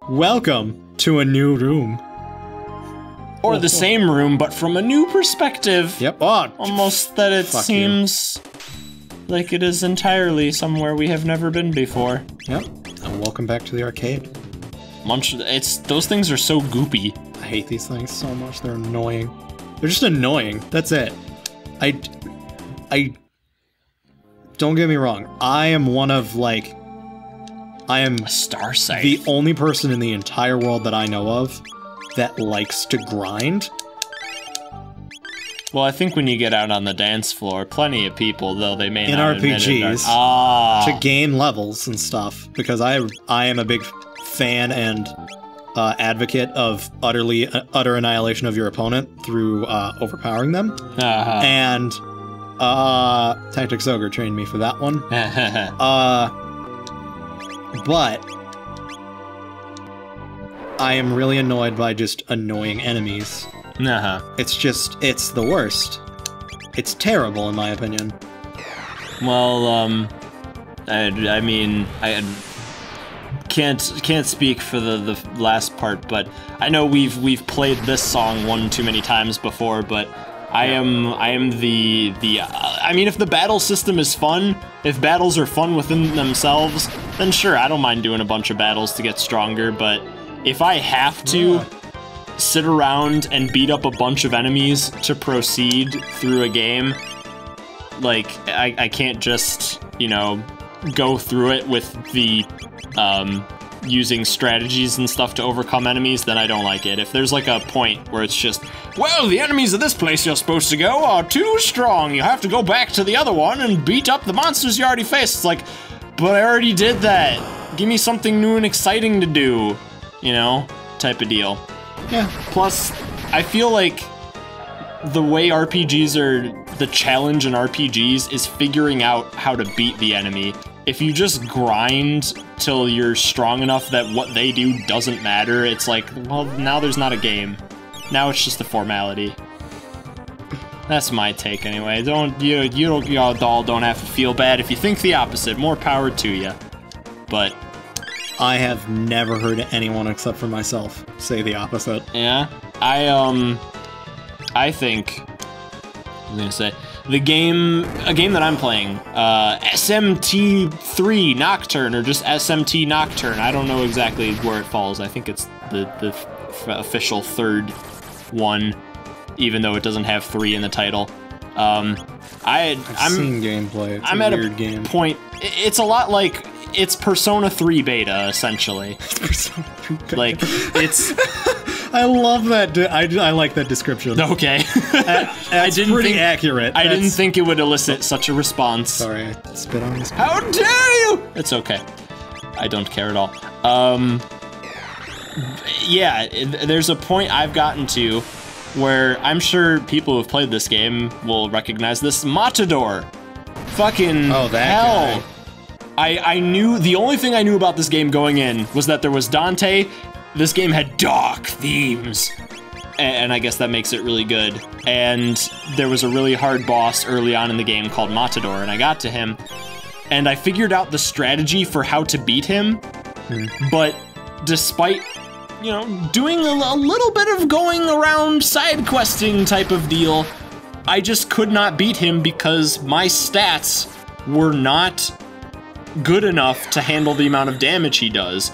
Welcome to a new room. Or the same room, but from a new perspective. Yep. Oh, almost that it seems like it is entirely somewhere we have never been before. Yep. And welcome back to the arcade. Those things are so goopy. I hate these things so much. They're annoying. They're just annoying. That's it. I don't get me wrong. I am one of, like, I am a star scythe. The only person in the entire world that I know of that likes to grind. Well, I think when you get out on the dance floor, plenty of people, though they may not admit it, RPGs to gain levels and stuff, because I am a big fan and advocate of utter annihilation of your opponent through overpowering them. And Tactics Ogre trained me for that one. But I am really annoyed by just annoying enemies. It's the worst. It's terrible in my opinion. Well, I mean, I can't speak for the last part, but I know we've played this song one too many times before, but I am I mean, if the battle system is fun, if battles are fun within themselves, then sure, I don't mind doing a bunch of battles to get stronger, but if I have to sit around and beat up a bunch of enemies to proceed through a game, like, I can't just, you know, go through it with the, using strategies and stuff to overcome enemies, then I don't like it. If there's like a point where it's just, well, the enemies of this place you're supposed to go are too strong, you have to go back to the other one and beat up the monsters you already faced. It's like, but I already did that. Give me something new and exciting to do, you know, type of deal. Yeah. Plus, I feel like the way RPGs are, the challenge in RPGs is figuring out how to beat the enemy. If you just grind till you're strong enough that what they do doesn't matter, it's like, well, now there's not a game. Now it's just a formality. That's my take anyway. Y'all all don't have to feel bad if you think the opposite. More power to you. But I have never heard anyone except for myself say the opposite. Yeah, I think I'm gonna say a game that I'm playing, SMT Nocturne, or just SMT Nocturne. I don't know exactly where it falls. I think it's the official third one, even though it doesn't have 3 in the title. I'm seen gameplay. It's I'm a at weird a game. point. It's a lot like. It's Persona 3 beta, essentially. It's Persona 3 beta. Like, it's... I love that. I like that description. Okay. I didn't pretty accurate. I didn't think it would elicit such a response. Sorry, I spit on this. How dare you! It's okay. I don't care at all. Yeah, there's a point I've gotten to where I'm sure people who have played this game will recognize this. Matador. Fucking hell. Guy. I knew, the only thing I knew about this game going in was that there was Dante, this game had dark themes, and I guess that makes it really good, and there was a really hard boss early on in the game called Matador, and I got to him, and I figured out the strategy for how to beat him, but despite, you know, doing a little bit of going around side questing type of deal, I just could not beat him because my stats were not good enough to handle the amount of damage he does.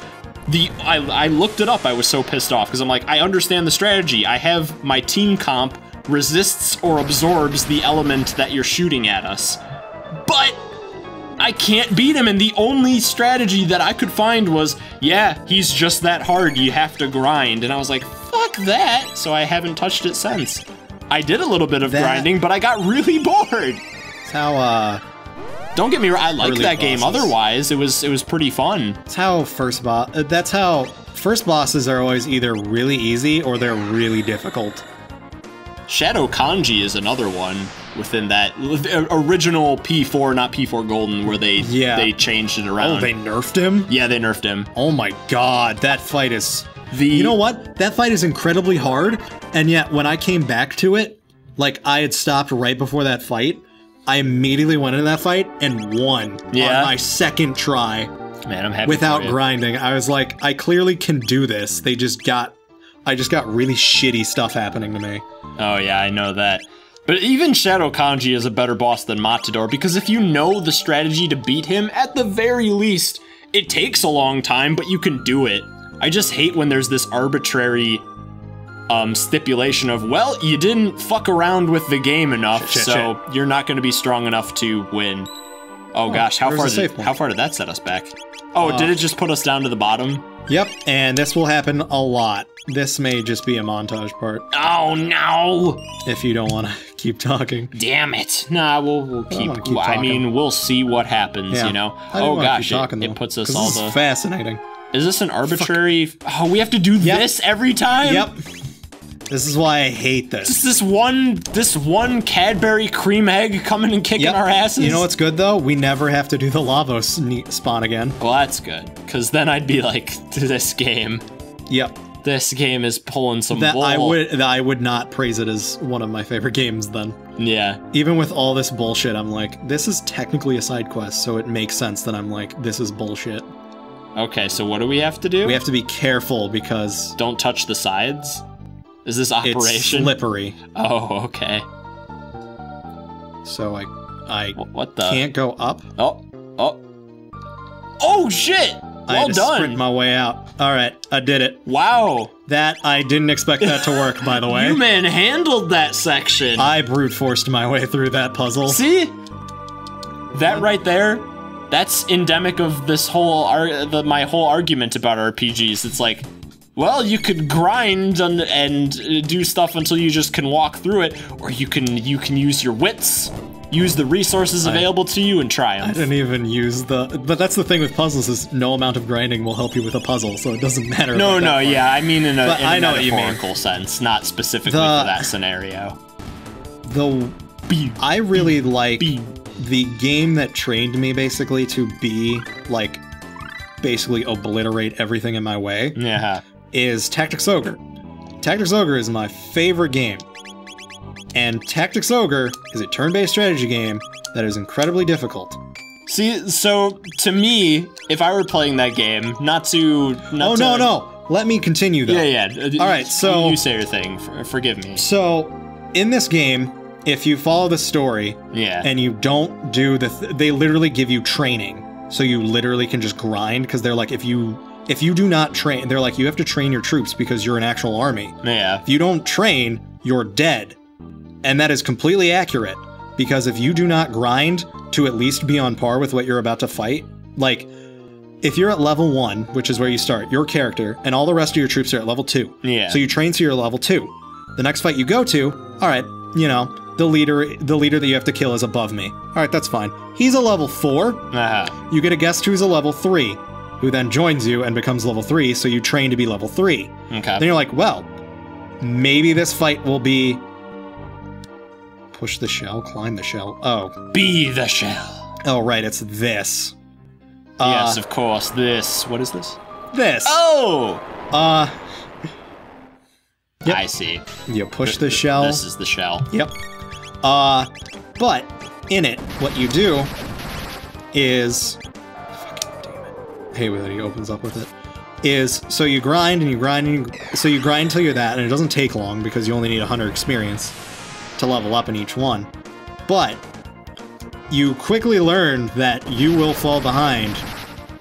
I looked it up, I was so pissed off, because I'm like, I understand the strategy. I have my team comp resists or absorbs the element that you're shooting at us. But I can't beat him, and the only strategy that I could find was, yeah, he's just that hard, you have to grind. And I was like, fuck that, so I haven't touched it since. I did a little bit of grinding, but I got really bored. That's how, don't get me wrong, I liked that game otherwise. It was pretty fun. That's how first bosses are always either really easy or they're really difficult. Shadow Kanji is another one within that original P4, not P4 Golden, where they changed it around. Oh, they nerfed him? Yeah, they nerfed him. Oh my god, that fight is... You know what? That fight is incredibly hard, and yet when I came back to it, like I had stopped right before that fight, I immediately went into that fight and won on my second try. Man, I'm happy without for you. grinding. I was like, I clearly can do this. I just got really shitty stuff happening to me. Oh yeah, I know that. But even Shadow Kanji is a better boss than Matador, because if you know the strategy to beat him, at the very least, it takes a long time, but you can do it. I just hate when there's this arbitrary stipulation of, well, you didn't fuck around with the game enough, so you're not going to be strong enough to win. Oh gosh, how far did that set us back? Oh, did it just put us down to the bottom? Yep, and this will happen a lot. This may just be a montage part. Oh no! If you don't want to keep talking. Damn it! Nah, we'll keep. I mean, we'll see what happens. You know. Oh gosh, it puts us all. This is fascinating. Is this an arbitrary? Oh, we have to do this every time. Yep. This is why I hate this. Just this one Cadbury cream egg coming and kicking our asses. You know what's good though? We never have to do the lava spawn again. Well, that's good, because then I'd be like, this game. Yep. This game is pulling some bull. I would not praise it as one of my favorite games then. Yeah. Even with all this bullshit, I'm like, this is technically a side quest, so it makes sense that I'm like, this is bullshit. Okay, so what do we have to do? We have to be careful because... Don't touch the sides? Is this operation? It's slippery. Oh, okay. So I what the? Can't go up. Oh shit! I had to sprint my way out. All right, I did it. Wow. That, I didn't expect that to work, by the way. You manhandled that section. I brute forced my way through that puzzle. See? That right there, that's endemic of this whole, my whole argument about RPGs. It's like, well, you could grind and do stuff until you just can walk through it, or you can use your wits. Use the resources available to you and triumph. I didn't even use but that's the thing with puzzles is no amount of grinding will help you with a puzzle, so it doesn't matter. No, yeah, I mean in a metaphorical sense, not specifically for that scenario. I really like the game that trained me basically to be like, basically obliterate everything in my way. Yeah. Is Tactics Ogre. Tactics Ogre is my favorite game. And Tactics Ogre is a turn-based strategy game that is incredibly difficult. See, so to me, if I were playing that game, no. Let me continue though. Yeah. All right, so you say your thing. Forgive me. So in this game, if you follow the story, and you don't do they literally give you training, so you literally can just grind because they're like, if you do not train, they're like, you have to train your troops because you're an actual army. Yeah. If you don't train, you're dead. And that is completely accurate, because if you do not grind to at least be on par with what you're about to fight, like, if you're at level 1, which is where you start, your character, and all the rest of your troops are at level 2. Yeah. So you train to your level 2. The next fight you go to, alright, you know, the leader that you have to kill is above me. Alright, that's fine. He's a level 4. You get a guest who's a level 3, who then joins you and becomes level 3, so you train to be level 3. Okay. Then you're like, well, maybe this fight will be... Push the shell, climb the shell. Oh. Be the shell. Oh, right, it's this. Yes, of course, this. What is this? This. Oh! Yep. I see. You push the shell. This is the shell. Yep. But in it, what you do is... Fucking damn it. I hate that he opens up with it. Is, so you grind and you grind so you grind till you're that, and it doesn't take long because you only need 100 experience to level up in each one. But you quickly learn that you will fall behind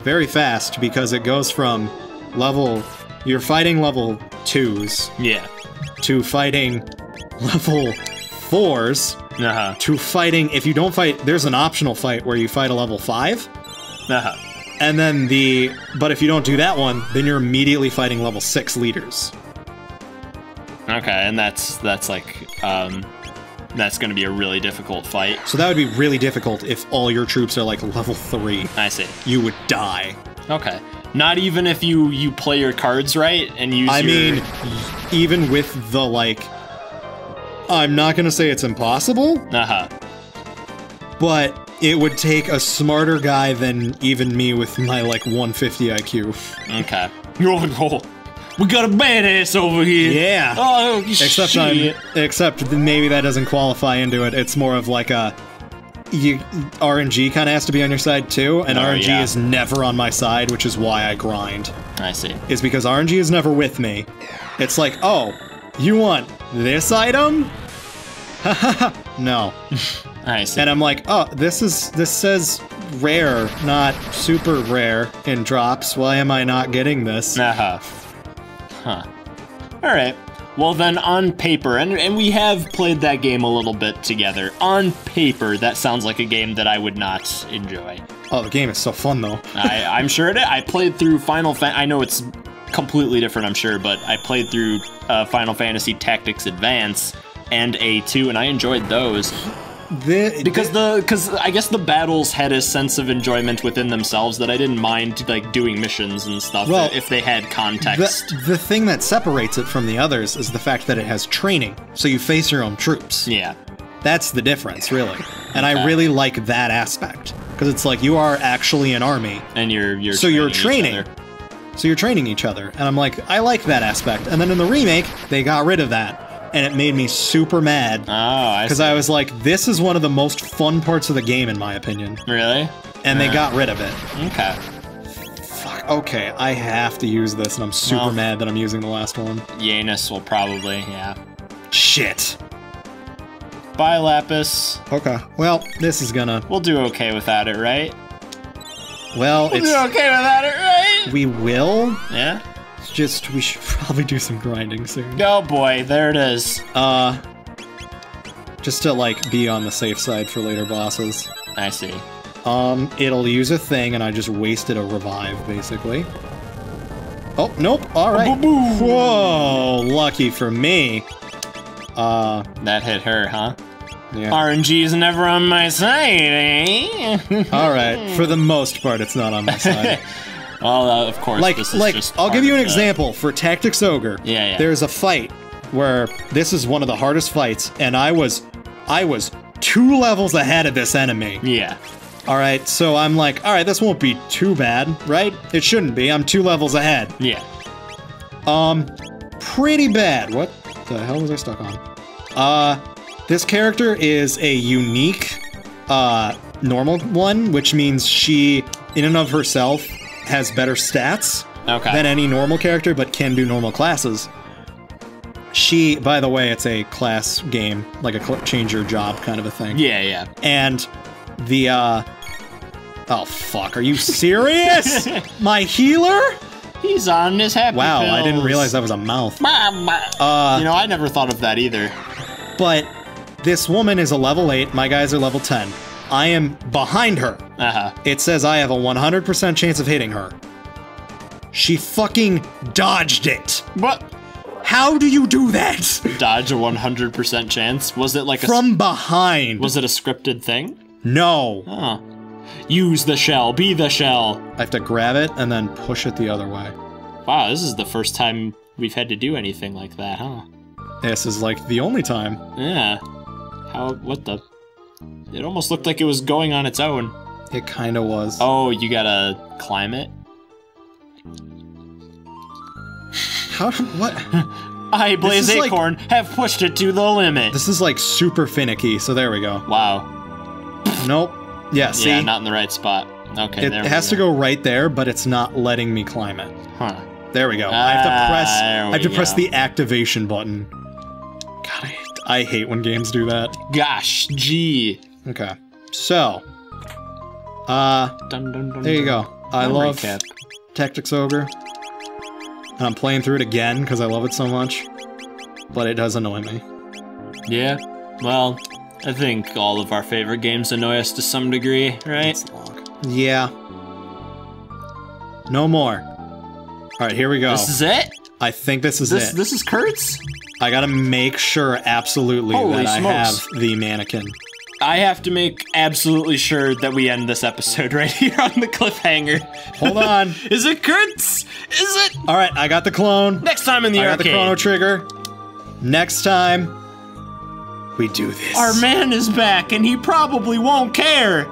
very fast because it goes from you're fighting level 2s to fighting level 4s to fighting, if you don't fight, there's an optional fight where you fight a level 5. And then but if you don't do that one, then you're immediately fighting level 6 leaders. Okay, and that's like, that's going to be a really difficult fight. So that would be really difficult if all your troops are like level 3. I see. You would die. Okay. Not even if you play your cards right and use mean, even with the, like... I'm not going to say it's impossible. But it would take a smarter guy than even me with my, like, 150 IQ. Okay. We got a badass over here. Yeah. Oh, shit. Except maybe that doesn't qualify into it. It's more of like RNG kind of has to be on your side too, and RNG is never on my side, which is why I grind. I see. Is because RNG is never with me. It's like, oh, you want this item? No. I see. And I'm like, oh, this says rare, not super rare in drops. Why am I not getting this? Huh. All right. Well, then, on paper, and we have played that game a little bit together. On paper, that sounds like a game that I would not enjoy. Oh, the game is so fun, though. I'm sure it is. I played through Final Fantasy. I know it's completely different, I'm sure, but I played through Final Fantasy Tactics Advance and A2, and I enjoyed those. Because I guess the battles had a sense of enjoyment within themselves that I didn't mind, like, doing missions and stuff if they had context. The thing that separates it from the others is the fact that it has training, so you face your own troops. Yeah. That's the difference, really. And I really like that aspect, because it's like you are actually an army. And you're training. So you're training each other. And I'm like, I like that aspect. And then in the remake, they got rid of that. And it made me super mad. Oh, I see. Because I was like, this is one of the most fun parts of the game, in my opinion. Really? And they got rid of it. Okay. Fuck, okay, I have to use this, and I'm super mad that I'm using the last one. Yanus will probably, yeah. Shit. Bye, Lapis. Okay, well, this is gonna... We'll do okay without it, right? Well, we'll do okay without it, right? We will? Yeah? Just, we should probably do some grinding soon. Oh boy, there it is. Just to, like, be on the safe side for later bosses. I see. It'll use a thing, and I just wasted a revive, basically. Oh, nope, alright. Whoa, lucky for me. That hit her, huh? Yeah. RNG is never on my side, eh? Alright, for the most part, it's not on my side. Well, of course, this is just I'll give you an example for Tactics Ogre. Yeah. There's a fight where this is one of the hardest fights, and I was 2 levels ahead of this enemy. Yeah. Alright, so I'm like, alright, this won't be too bad, right? It shouldn't be, I'm 2 levels ahead. Yeah. Pretty bad. What the hell was I stuck on? This character is a unique, normal one, which means she, in and of herself, has better stats than any normal character, but can do normal classes. She, by the way, it's a class game, like a change your job kind of a thing. Yeah. And the, oh fuck, are you serious? My healer? He's on his happy pills. I didn't realize that was a mouth. I never thought of that either. But this woman is a level 8, my guys are level 10. I am behind her. It says I have a 100% chance of hitting her. She fucking dodged it. What? How do you do that? Dodge a 100% chance? Was it like from behind? Was it a scripted thing? No. Oh. Use the shell. Be the shell. I have to grab it and then push it the other way. Wow, this is the first time we've had to do anything like that, huh? This is like the only time. Yeah. What the... It almost looked like it was going on its own. It kinda was. Oh, you gotta climb it? What? I, Blaze Acorn, have pushed it to the limit. This is like super finicky, so there we go. Wow. Nope. Yeah, see? Yeah, not in the right spot. Okay, it has to go right there, but it's not letting me climb it. Huh. There we go. I have to press the activation button. God, I hate when games do that. Gosh, gee. Okay. So, there you go. I love Tactics Ogre. And I'm playing through it again because I love it so much. But it does annoy me. Yeah, well, I think all of our favorite games annoy us to some degree, right? Yeah. No more. Alright, here we go. This is it? I think this is it. This is Kurtz? I gotta make sure absolutely that I have the mannequin. I have to make absolutely sure that we end this episode right here on the cliffhanger. Hold on. Is it Kurtz? Is it? Alright, I got the clone. Next time in the arcade. I got the Chrono trigger. Next time, we do this. Our man is back, and he probably won't care.